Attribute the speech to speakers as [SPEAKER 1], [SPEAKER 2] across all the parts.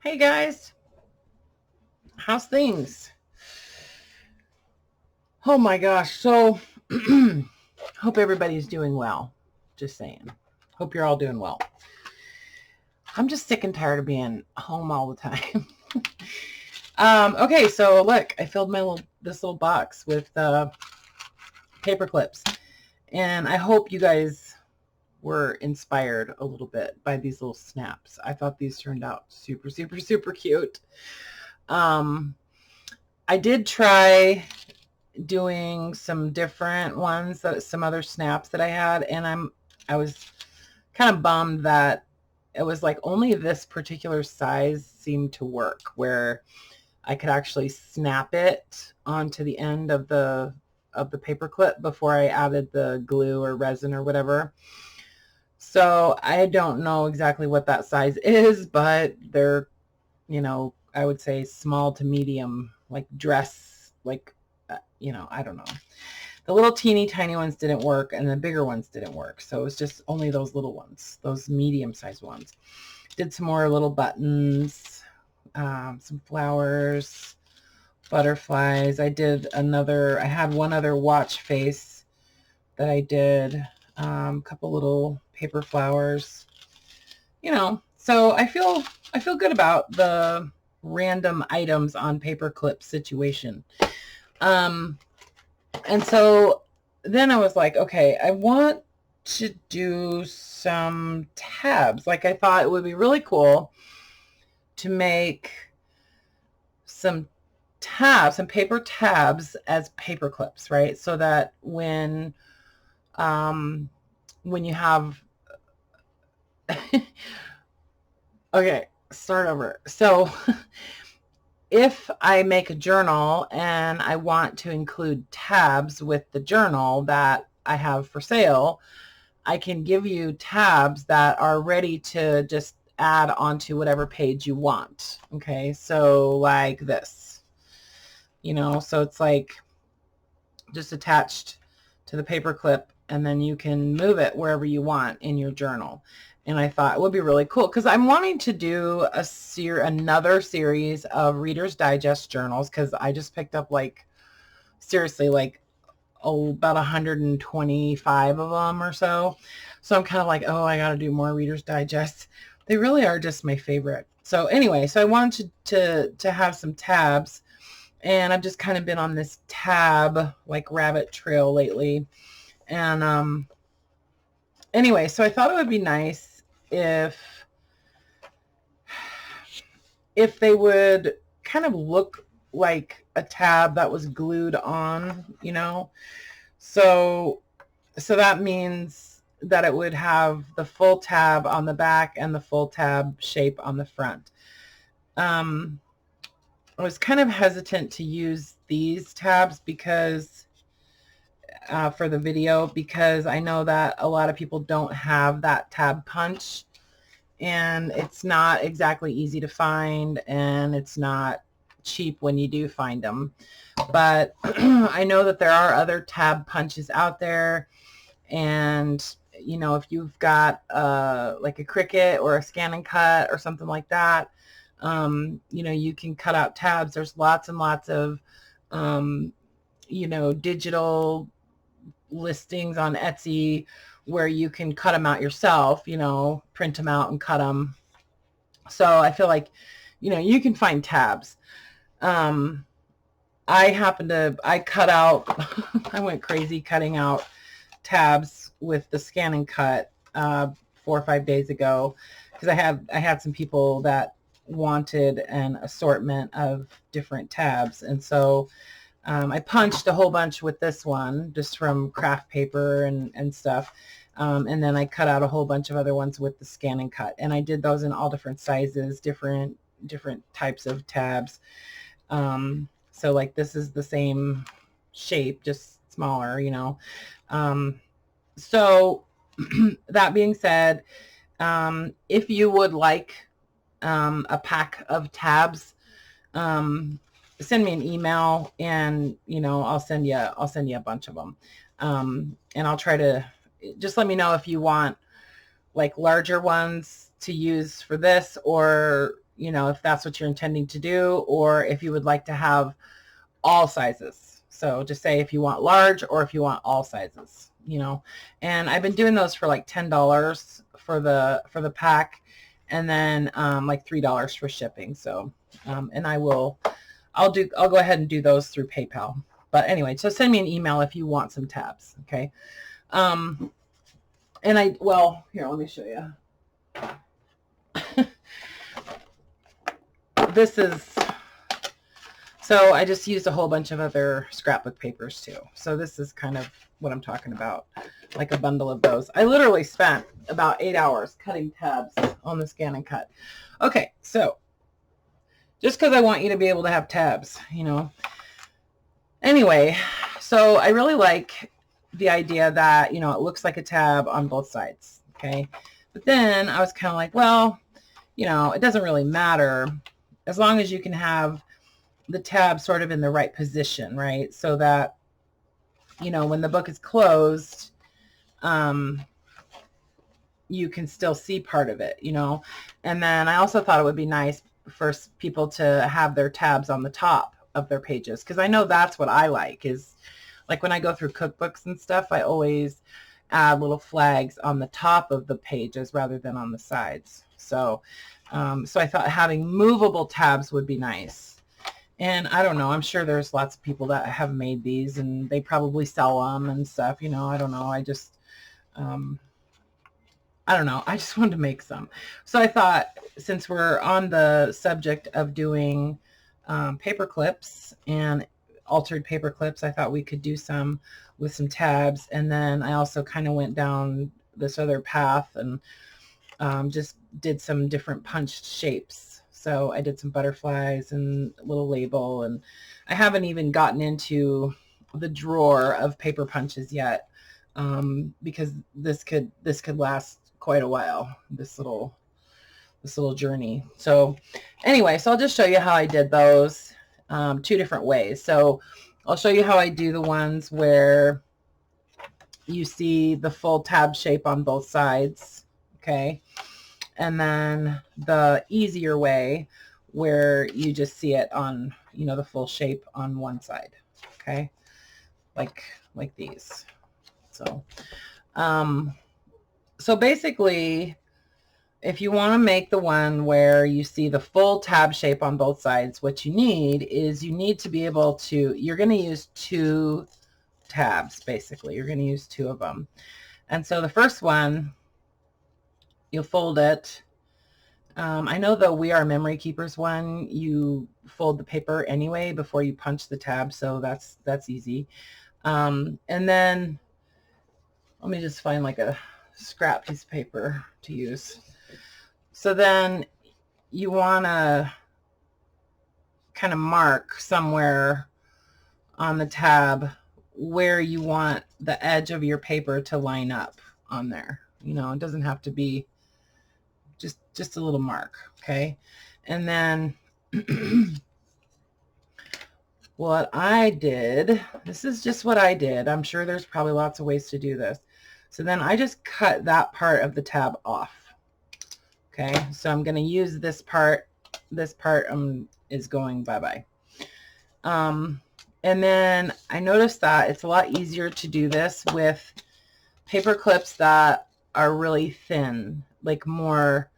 [SPEAKER 1] Hey guys, how's things? Oh my gosh, so hope everybody's doing well. Just saying. Hope you're all doing well. I'm just sick and tired of being home all the time. Okay, so look, I filled this little box with paper clips, and I hope you guys were inspired a little bit by these little snaps. I thought these turned out super, super, super cute. Um, I did try doing some different ones, some other snaps that I had, and I was kind of bummed that it was like only this particular size seemed to work, where I could actually snap it onto the end of the paper clip before I added the glue or resin or whatever. So I don't know exactly what that size is, but they're, I would say small to medium, like dress, like, I don't know. The little teeny tiny ones didn't work, and the bigger ones didn't work. So it was just only those little ones, those medium-sized ones. Did some more little buttons, some flowers, butterflies. I had one other watch face that I did, a couple little paper flowers. So I feel good about the random items on paper clip situation. And so then I was like, okay, I want to do some tabs. Like, I thought it would be really cool to make some tabs, some paper tabs as paper clips, right? So that when you have, okay, start over. So if I make a journal and I want to include tabs with the journal that I have for sale, I can give you tabs that are ready to just add onto whatever page you want. Okay, so like this, so it's like just attached to the paper clip, and then you can move it wherever you want in your journal. And I thought it would be really cool because I'm wanting to do another series of Reader's Digest journals, because I just picked up, like, seriously, like, about 125 of them or so. So I'm kind of like, oh, I got to do more Reader's Digest. They really are just my favorite. So anyway, so I wanted to have some tabs, and I've just kind of been on this tab, like, rabbit trail lately. And anyway, so I thought it would be nice if they would kind of look like a tab that was glued on, So that means that it would have the full tab on the back and the full tab shape on the front. I was kind of hesitant to use these tabs because for the video, because I know that a lot of people don't have that tab punch, and it's not exactly easy to find, and it's not cheap when you do find them. But I know that there are other tab punches out there, and if you've got like a Cricut or a Scan and Cut or something like that, you can cut out tabs. There's lots and lots of digital listings on Etsy where you can cut them out yourself, print them out and cut them. So I feel like, you can find tabs. I cut out, I went crazy cutting out tabs with the Scan and Cut 4 or 5 days ago, because I had some people that wanted an assortment of different tabs. And so I punched a whole bunch with this one, just from craft paper and stuff. And then I cut out a whole bunch of other ones with the Scan and Cut. And I did those in all different sizes, different types of tabs. So like this is the same shape, just smaller, So that being said, if you would like a pack of tabs, send me an email, and I'll send you a bunch of them, and I'll try to, just let me know if you want like larger ones to use for this, or you know, if that's what you're intending to do, or if you would like to have all sizes. So just say if you want large or if you want all sizes, you know. And I've been doing those for like $10 for the pack, and then like $3 for shipping. So and I'll go ahead and do those through PayPal. But anyway, so send me an email if you want some tabs, okay? And well, here, let me show you. This is, so I just used a whole bunch of other scrapbook papers too. So this is kind of what I'm talking about, like a bundle of those. I literally spent about 8 hours cutting tabs on the Scan and Cut. Okay, so just because I want you to be able to have tabs, you know. Anyway, so I really like the idea that, you know, it looks like a tab on both sides, okay? But then I was kind of like, well, you know, it doesn't really matter as long as you can have the tab sort of in the right position, right? So that, you know, when the book is closed, you can still see part of it, you know. And then I also thought it would be nice for people to have their tabs on the top of their pages, because I know that's what I like, is like when I go through cookbooks and stuff, I always add little flags on the top of the pages rather than on the sides. So so I thought having movable tabs would be nice. And I don't know, I'm sure there's lots of people that have made these and they probably sell them and stuff, you know. I don't know. I just I don't know. I just wanted to make some. So I thought, since we're on the subject of doing paper clips and altered paper clips, I thought we could do some with some tabs. And then I also kind of went down this other path and just did some different punched shapes. So I did some butterflies and a little label, and I haven't even gotten into the drawer of paper punches yet, because this could last quite a while, this little journey. So anyway, so I'll just show you how I did those two different ways. So I'll show you how I do the ones where you see the full tab shape on both sides, okay? And then the easier way where you just see it on, you know, the full shape on one side, okay? Like these. So so basically, if you want to make the one where you see the full tab shape on both sides, what you need is you need to be able to, you're going to use 2 tabs, basically. You're going to use 2 of them. And so the first one, you'll fold it. I know the We Are Memory Keepers one, you fold the paper anyway before you punch the tab, so that's easy. And then let me just find like a scrap piece of paper to use. So then you want to kind of mark somewhere on the tab where you want the edge of your paper to line up on there. You know, it doesn't have to be just a little mark, okay? And then what I did, this is just what I did. I'm sure there's probably lots of ways to do this. So then I just cut that part of the tab off. Okay, so I'm going to use this part. This part is going bye-bye. And then I noticed that it's a lot easier to do this with paper clips that are really thin, like more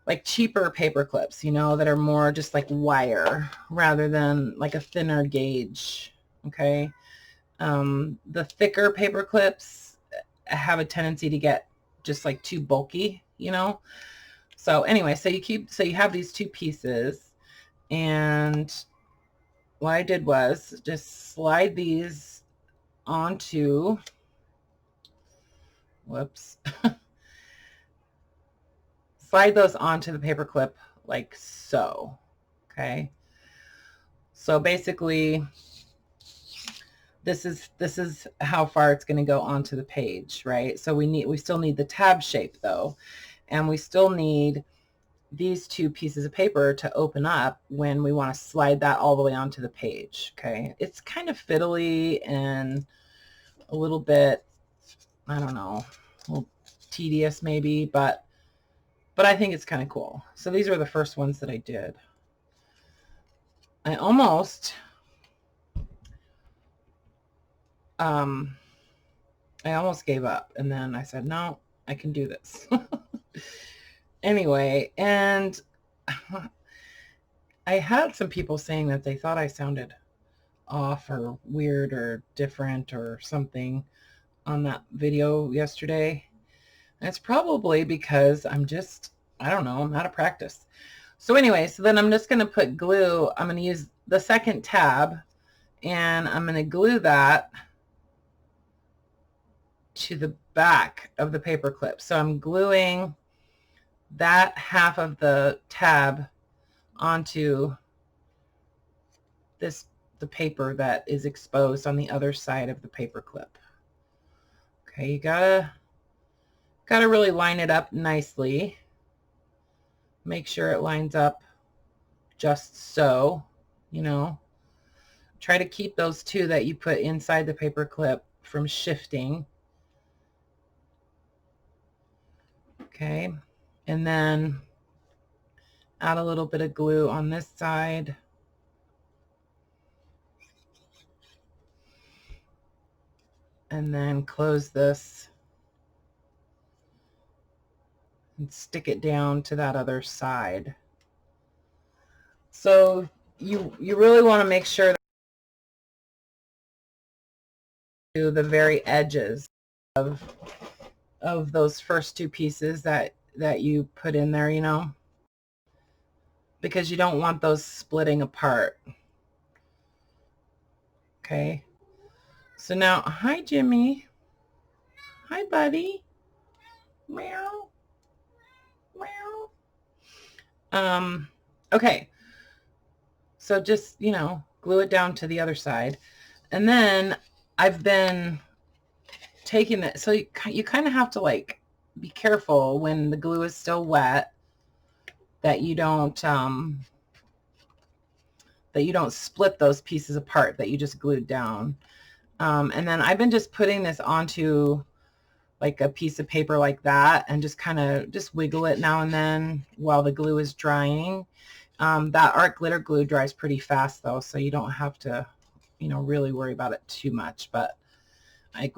[SPEAKER 1] like cheaper paper clips, you know, that are more just like wire rather than like a thinner gauge. Okay. The thicker paper clips have a tendency to get just like too bulky, you know. So anyway, so you have these 2 pieces, and what I did was just slide these onto, whoops, slide those onto the paper clip like so, okay? So basically, this is how far it's going to go onto the page, right? So we still need the tab shape though, and we still need these 2 pieces of paper to open up when we want to slide that all the way onto the page, okay? It's kind of fiddly and a little bit, I don't know, a little tedious maybe, but but I think it's kind of cool. So these were the first ones that I did. I almost gave up, and then I said, no, I can do this. Anyway, and I had some people saying that they thought I sounded off or weird or different or something on that video yesterday. And it's probably because I'm just, I don't know, I'm out of practice. So anyway, so then I'm just going to put glue. I'm going to use the second tab, and I'm going to glue that to the back of the paper clip. So I'm gluing that half of the tab onto the paper that is exposed on the other side of the paper clip. Okay, you gotta really line it up nicely. Make sure it lines up just so, you know. Try to keep those two that you put inside the paper clip from shifting. Okay, and then add a little bit of glue on this side. And then close this and stick it down to that other side. So you really want to make sure that to the very edges of those first two pieces that you put in there, you know, because you don't want those splitting apart. Okay. So now, hi Jimmy. Hi buddy. Meow. Meow. Okay. So just, you know, glue it down to the other side. And then I've been taking it, so you kind of have to like be careful when the glue is still wet that you don't split those pieces apart that you just glued down. And then I've been just putting this onto like a piece of paper like that and just kind of just wiggle it now and then while the glue is drying. That art glitter glue dries pretty fast though, so you don't have to, you know, really worry about it too much. But I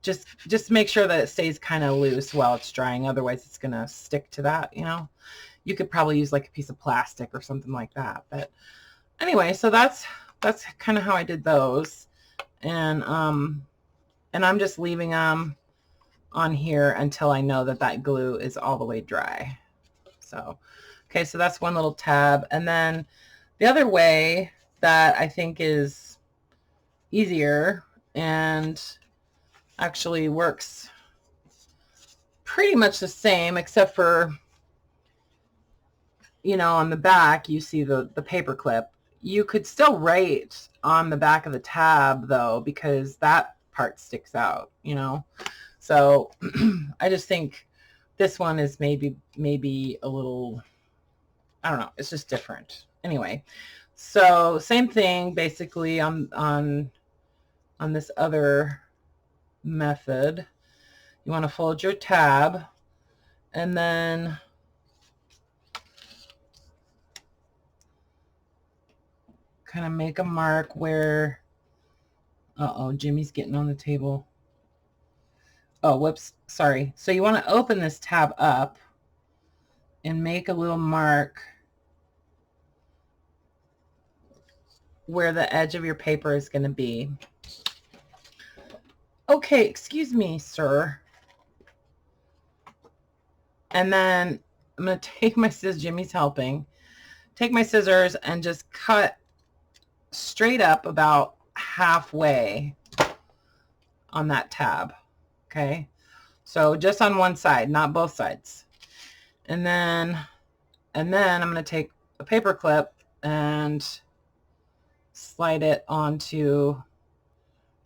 [SPEAKER 1] just make sure that it stays kind of loose while it's drying. Otherwise it's going to stick to that, you know. You could probably use like a piece of plastic or something like that. But anyway, so that's kind of how I did those. And I'm just leaving them on here until I know that that glue is all the way dry. So, okay, so that's one little tab. And then the other way that I think is easier and actually works pretty much the same, except for, you know, on the back you see the paper clip. You could still write on the back of the tab though, because that part sticks out, you know. So I just think this one is maybe a little, I don't know, it's just different. Anyway, so same thing basically on this other method. You want to fold your tab and then kind of make a mark where, uh-oh, Jimmy's getting on the table. Oh, whoops, sorry. So you want to open this tab up and make a little mark where the edge of your paper is going to be. Okay, excuse me, sir. And then I'm going to take my scissors, Jimmy's helping, take my scissors and just cut straight up about halfway on that tab. Okay, so just on one side, not both sides. And then I'm going to take a paper clip and slide it onto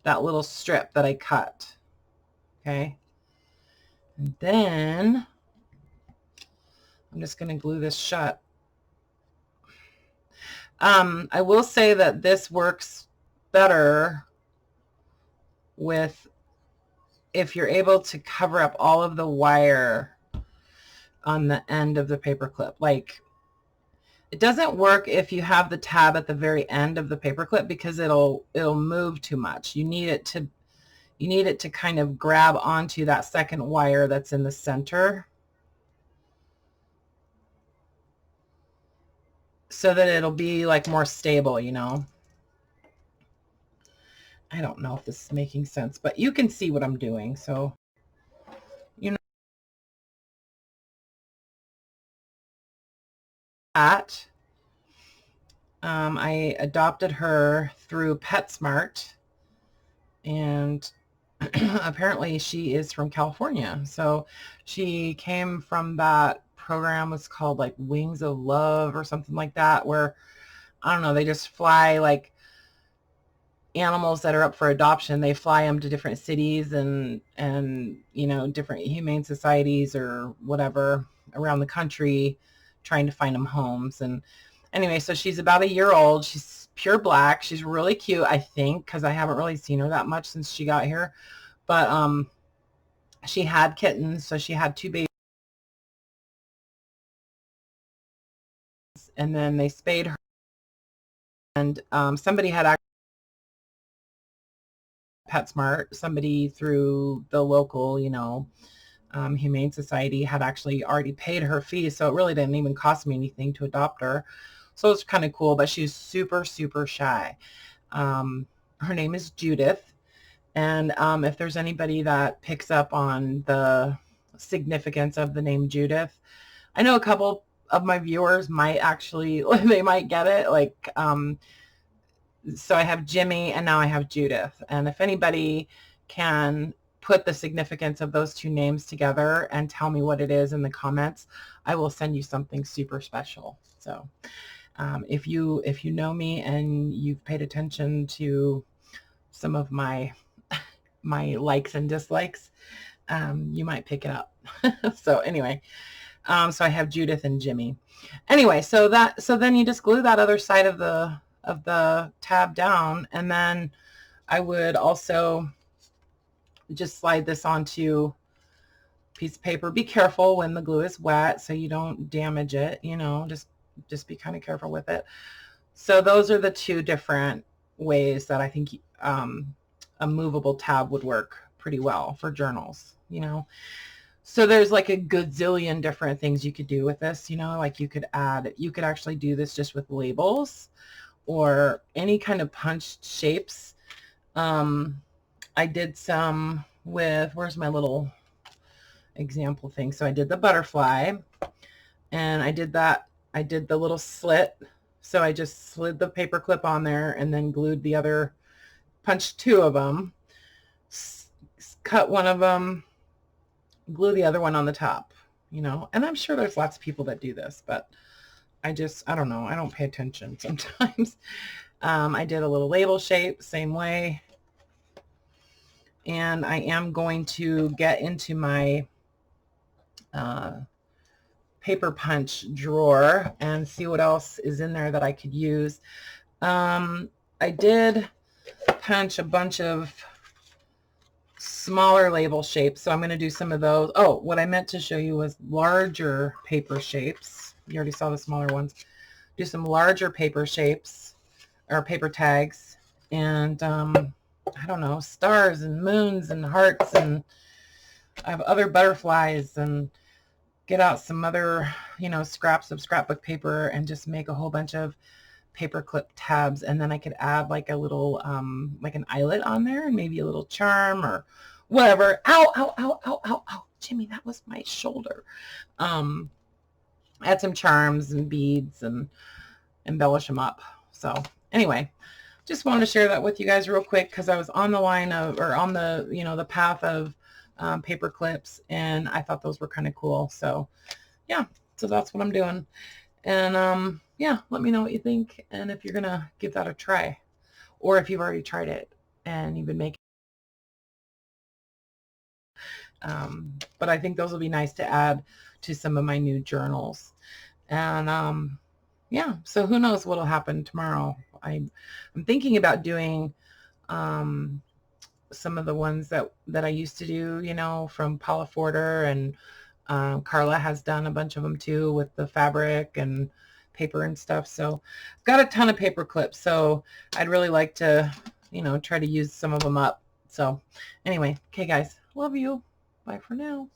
[SPEAKER 1] that little strip that I cut. Okay, and then I'm just going to glue this shut. I will say that this works better with if you're able to cover up all of the wire on the end of the paper clip. Like, it doesn't work if you have the tab at the very end of the paper clip, because it'll move too much. You need it to kind of grab onto that second wire that's in the center, so that it'll be like more stable, you know. I don't know if this is making sense, but you can see what I'm doing. So, you know, that I adopted her through PetSmart, and apparently she is from California. So she came from that program. It's called like Wings of Love or something like that, where, I don't know, they just fly like animals that are up for adoption. They fly them to different cities and you know, different humane societies or whatever around the country, trying to find them homes. And anyway, so she's about a year old. She's pure black. She's really cute, I think, because I haven't really seen her that much since she got here. But she had kittens, so she had 2 babies, and then they spayed her. And somebody had PetSmart, somebody through the local, you know, Humane Society had actually already paid her fees, so it really didn't even cost me anything to adopt her. So it's kind of cool, but she's super, super shy. Her name is Judith, and if there's anybody that picks up on the significance of the name Judith, I know a couple of my viewers might actually, they might get it, like, so I have Jimmy and now I have Judith. And if anybody can put the significance of those 2 names together and tell me what it is in the comments, I will send you something super special. So if you know me and you've paid attention to some of my likes and dislikes, you might pick it up. So anyway, so I have Judith and Jimmy. Anyway, so then you just glue that other side of the tab down, and then I would also just slide this onto a piece of paper. Be careful when the glue is wet so you don't damage it, you know, just be kind of careful with it. So those are the 2 different ways that I think a movable tab would work pretty well for journals, you know. So there's like a gazillion different things you could do with this, you know, like you could actually do this just with labels or any kind of punched shapes. I did some with, where's my little example thing? So I did the butterfly, and I did the little slit. So I just slid the paper clip on there and then glued the other, punched 2 of them, cut one of them, glue the other one on the top, you know. And I'm sure there's lots of people that do this, but I don't know. I don't pay attention sometimes. I did a little label shape, same way. And I am going to get into my paper punch drawer and see what else is in there that I could use. I did punch a bunch of smaller label shapes, so I'm going to do some of those. Oh, what I meant to show you was larger paper shapes. You already saw the smaller ones. Do some larger paper shapes or paper tags, and I don't know, stars and moons and hearts, and I have other butterflies, and get out some other, you know, scraps of scrapbook paper and just make a whole bunch of paper clip tabs. And then I could add like a little like an eyelet on there, and maybe a little charm or whatever. Ow, ow, ow, ow, ow, ow. Jimmy, that was my shoulder. Add some charms and beads and embellish them up. So anyway, just wanted to share that with you guys real quick, because I was on the line of, or on the, you know, the path of paper clips, and I thought those were kind of cool. So yeah, so that's what I'm doing. And yeah, let me know what you think, and if you're gonna give that a try, or if you've already tried it and you've been making but I think those will be nice to add to some of my new journals. And yeah, so who knows what'll happen tomorrow. I'm thinking about doing some of the ones that I used to do, you know, from Paula Forder and Carla has done a bunch of them too with the fabric and paper and stuff. So I've got a ton of paper clips. So I'd really like to, you know, try to use some of them up. So anyway, okay guys, love you. Bye for now.